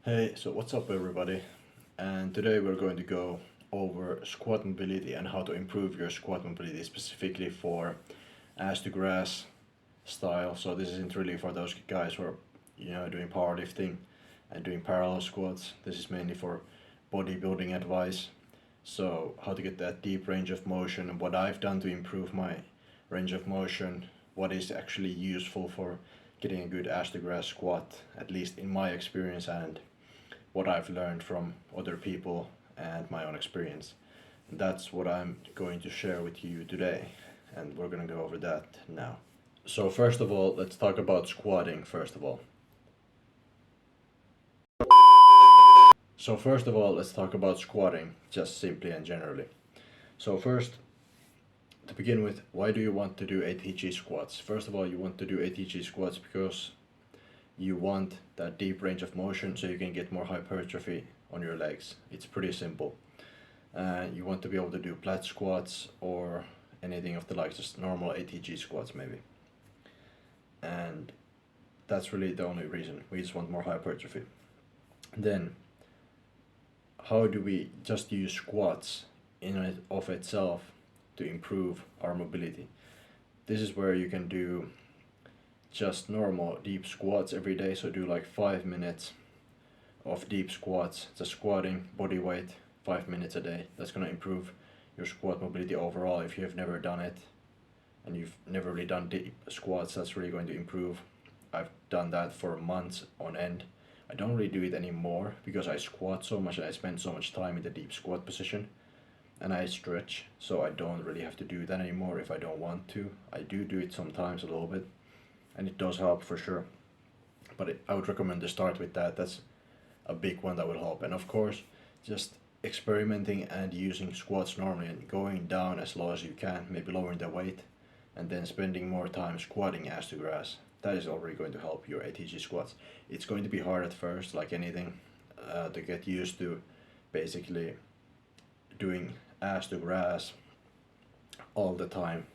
Hey, so what's up everybody? And today we're going to go over squat mobility and how to improve your squat mobility specifically for ass to grass style. So this isn't really for those guys who are, doing powerlifting and doing parallel squats. This is mainly for bodybuilding advice. So how to get that deep range of motion and what I've done to improve my range of motion, what is actually useful for getting a good ass to grass squat, at least in my experience, and what I've learned from other people and my own experience. And that's what I'm going to share with you today, and we're going to go over that now. So first of all, let's talk about squatting first of all. So first of all, let's talk about squatting just simply and generally. So first, to begin with, why do you want to do ATG squats? First of all, you want to do ATG squats because you want that deep range of motion so you can get more hypertrophy on your legs. It's pretty simple. You want to be able to do flat squats or anything of the like, just normal ATG squats maybe. And that's really the only reason. We just want more hypertrophy. Then, how do we just use squats in and of itself to improve our mobility? This is where you can do just normal deep squats every day. So do like 5 minutes of deep squats, just squatting, body weight, 5 minutes a day. That's going to improve your squat mobility overall. If you have never done it and you've never really done deep squats, that's really going to improve. I've done that for months on end. I don't really do it anymore because I squat so much and I spend so much time in the deep squat position, and I stretch, so I don't really have to do that anymore if I don't want to. I do it sometimes a little bit, and it does help for sure. But I would recommend to start with that. That's a big one that would help. And of course, just experimenting and using squats normally and going down as low as you can, maybe lowering the weight, and then spending more time squatting ass to grass. That is already going to help your ATG squats. It's going to be hard at first, like anything, to get used to basically doing ass to grass all the time.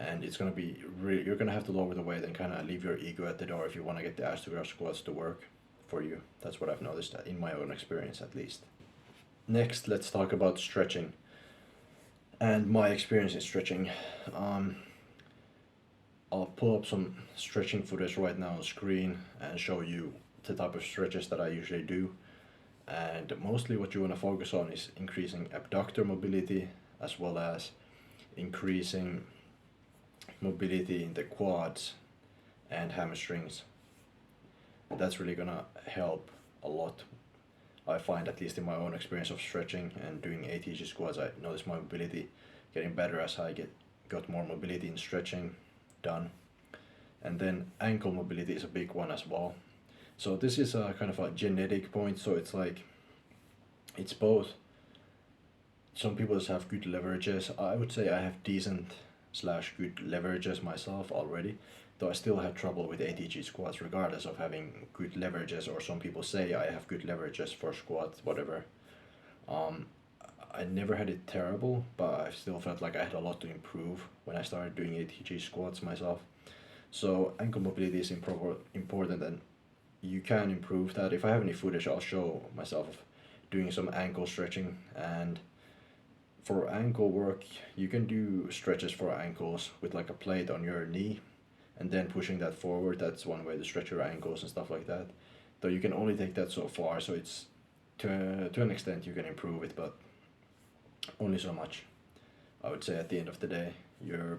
And it's going to be you're going to have to lower the weight and kind of leave your ego at the door if you want to get the ass to grass squats to work for you. That's what I've noticed in my own experience, at least. Next, let's talk about stretching and my experience in stretching. I'll pull up some stretching footage right now on screen and show you the type of stretches that I usually do. And mostly what you want to focus on is increasing abductor mobility as well as increasing mobility in the quads and hamstrings. That's really gonna help a lot. I find, at least in my own experience of stretching and doing ATG squats, I notice my mobility getting better as I got more mobility in stretching done. And then ankle mobility is a big one as well. So this is a kind of a genetic point, so it's like, it's both. Some people just have good leverages. I would say I have decent slash good leverages myself already, though I still have trouble with ATG squats regardless of having good leverages, or some people say I have good leverages for squats, whatever. I never had it terrible, but I still felt like I had a lot to improve when I started doing ATG squats myself. So ankle mobility is important, and you can improve that. If I have any footage, I'll show myself doing some ankle stretching. And for ankle work, you can do stretches for ankles with like a plate on your knee and then pushing that forward. That's one way to stretch your ankles and stuff like that. Though you can only take that so far, so it's to an extent you can improve it, but only so much. I would say at the end of the day, you're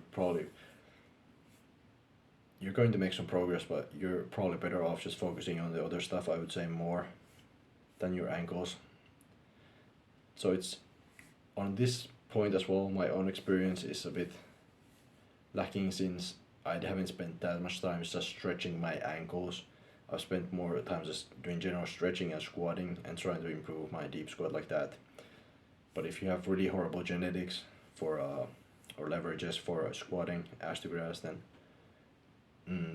going to make some progress, but you're probably better off just focusing on the other stuff, I would say, more than your ankles. So it's on this point as well, my own experience is a bit lacking since I haven't spent that much time just stretching my ankles. I've spent more time just doing general stretching and squatting and trying to improve my deep squat like that. But if you have really horrible genetics for or leverages for squatting ass to grass, then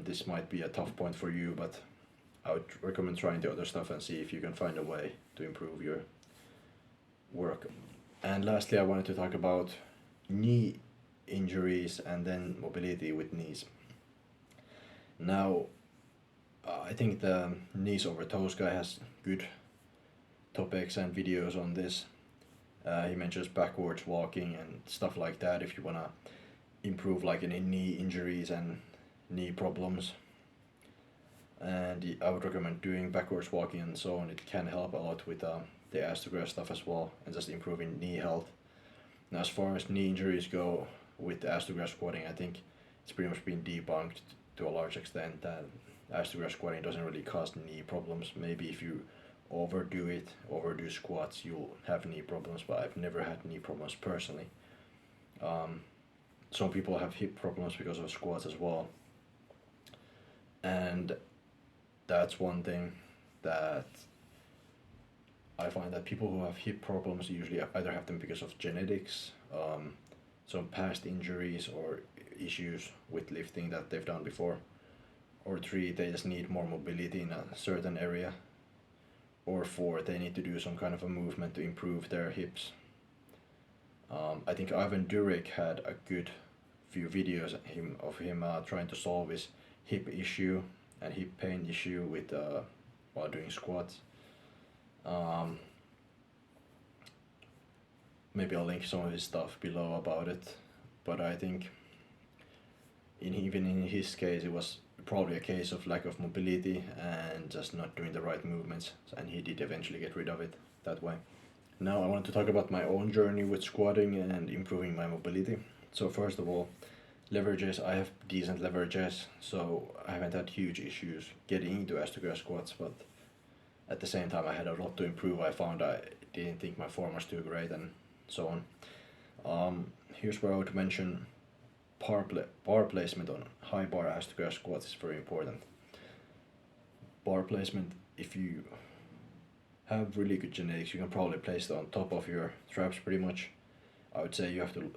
this might be a tough point for you, but I would recommend trying the other stuff and see if you can find a way to improve your work. And lastly, I wanted to talk about knee injuries and then mobility with knees. Now, I think the knees over toes guy has good topics and videos on this. He mentions backwards walking and stuff like that if you wanna improve like any knee injuries and knee problems. And I would recommend doing backwards walking and so on. It can help a lot with the ass to grass stuff as well, and just improving knee health. Now, as far as knee injuries go with ass to grass squatting, I think it's pretty much been debunked to a large extent that ass to grass squatting doesn't really cause knee problems. Maybe if you overdo squats, you'll have knee problems, but I've never had knee problems personally. Some people have hip problems because of squats as well, and that's one thing that I find that people who have hip problems usually either have them because of genetics, some past injuries or issues with lifting that they've done before, or three, they just need more mobility in a certain area, or four, they need to do some kind of a movement to improve their hips. I think Ivan Durek had a good few videos of him trying to solve his hip issue and hip pain issue with while doing squats. Maybe I'll link some of his stuff below about it, but I think even in his case it was probably a case of lack of mobility and just not doing the right movements, and he did eventually get rid of it that way. Now I want to talk about my own journey with squatting and improving my mobility. So first of all, leverages, I have decent leverages, so I haven't had huge issues getting into ass to grass squats, but at the same time I had a lot to improve. I found I didn't think my form was too great and so on. Here's where I would mention bar placement on high bar ass to grass squats is very important. Bar placement, if you have really good genetics, you can probably place it on top of your traps pretty much. I would say you have to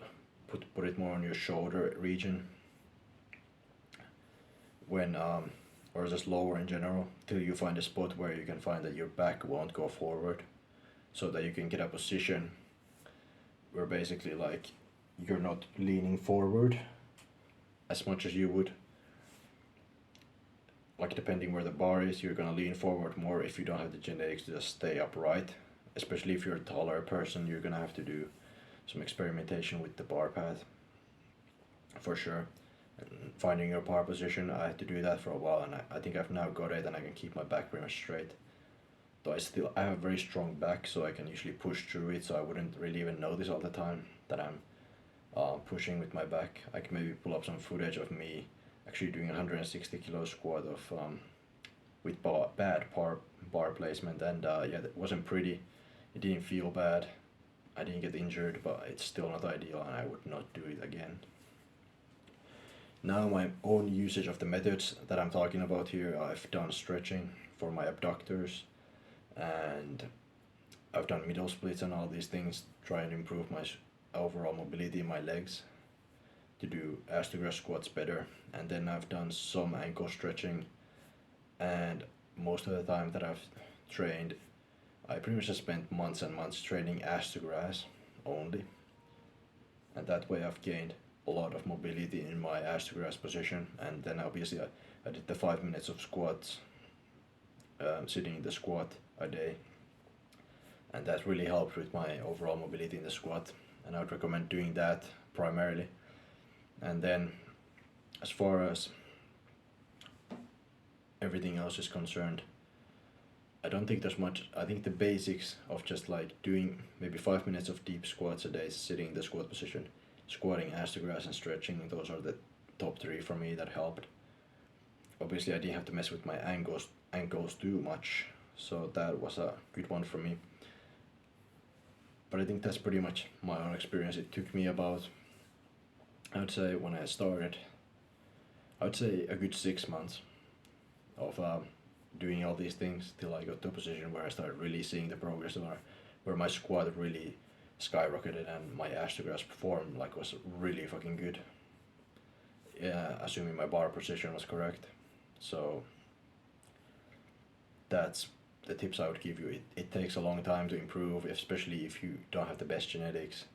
put it more on your shoulder region when or just lower in general till you find a spot where you can find that your back won't go forward, so that you can get a position where basically like you're not leaning forward as much as you would. Like depending where the bar is, you're gonna lean forward more if you don't have the genetics to just stay upright. Especially if you're a taller person, you're gonna have to do some experimentation with the bar path for sure. And finding your bar position, I had to do that for a while, and I think I've now got it and I can keep my back pretty much straight. Though I have a very strong back, so I can usually push through it, so I wouldn't really even notice all the time that I'm pushing with my back. I can maybe pull up some footage of me actually doing a 160 kilo squat of with bad bar placement, and yeah, that wasn't pretty. It didn't feel bad. I didn't get injured, but it's still not ideal, and I would not do it again. Now my own usage of the methods that I'm talking about here, I've done stretching for my abductors, and I've done middle splits and all these things, try and improve my overall mobility in my legs to do ass to grass squats better. And then I've done some ankle stretching, and most of the time that I've trained, I pretty much just spent months and months training ass to grass only, and that way I've gained a lot of mobility in my ass to grass position. And then obviously I did the 5 minutes of squats, sitting in the squat a day, and that really helped with my overall mobility in the squat, and I would recommend doing that primarily. And then as far as everything else is concerned, I don't think there's much. I think the basics of just like doing maybe 5 minutes of deep squats a day, sitting in the squat position, squatting, ass to grass, and stretching, those are the top three for me that helped. Obviously I didn't have to mess with my ankles too much, so that was a good one for me. But I think that's pretty much my own experience. It took me about, I would say when I started, I would say a good 6 months of doing all these things till I got to a position where I started really seeing the progress, where my squat really skyrocketed and my ass to grass form like was really fucking good. Yeah, assuming my bar position was correct. So that's the tips I would give you. It takes a long time to improve, especially if you don't have the best genetics,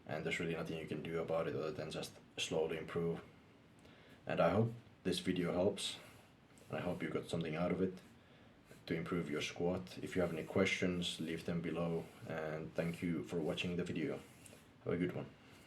and there's really nothing you can do about it other than just slowly improve. And I hope this video helps. I hope you got something out of it to improve your squat. If you have any questions, leave them below, and thank you for watching the video. Have a good one.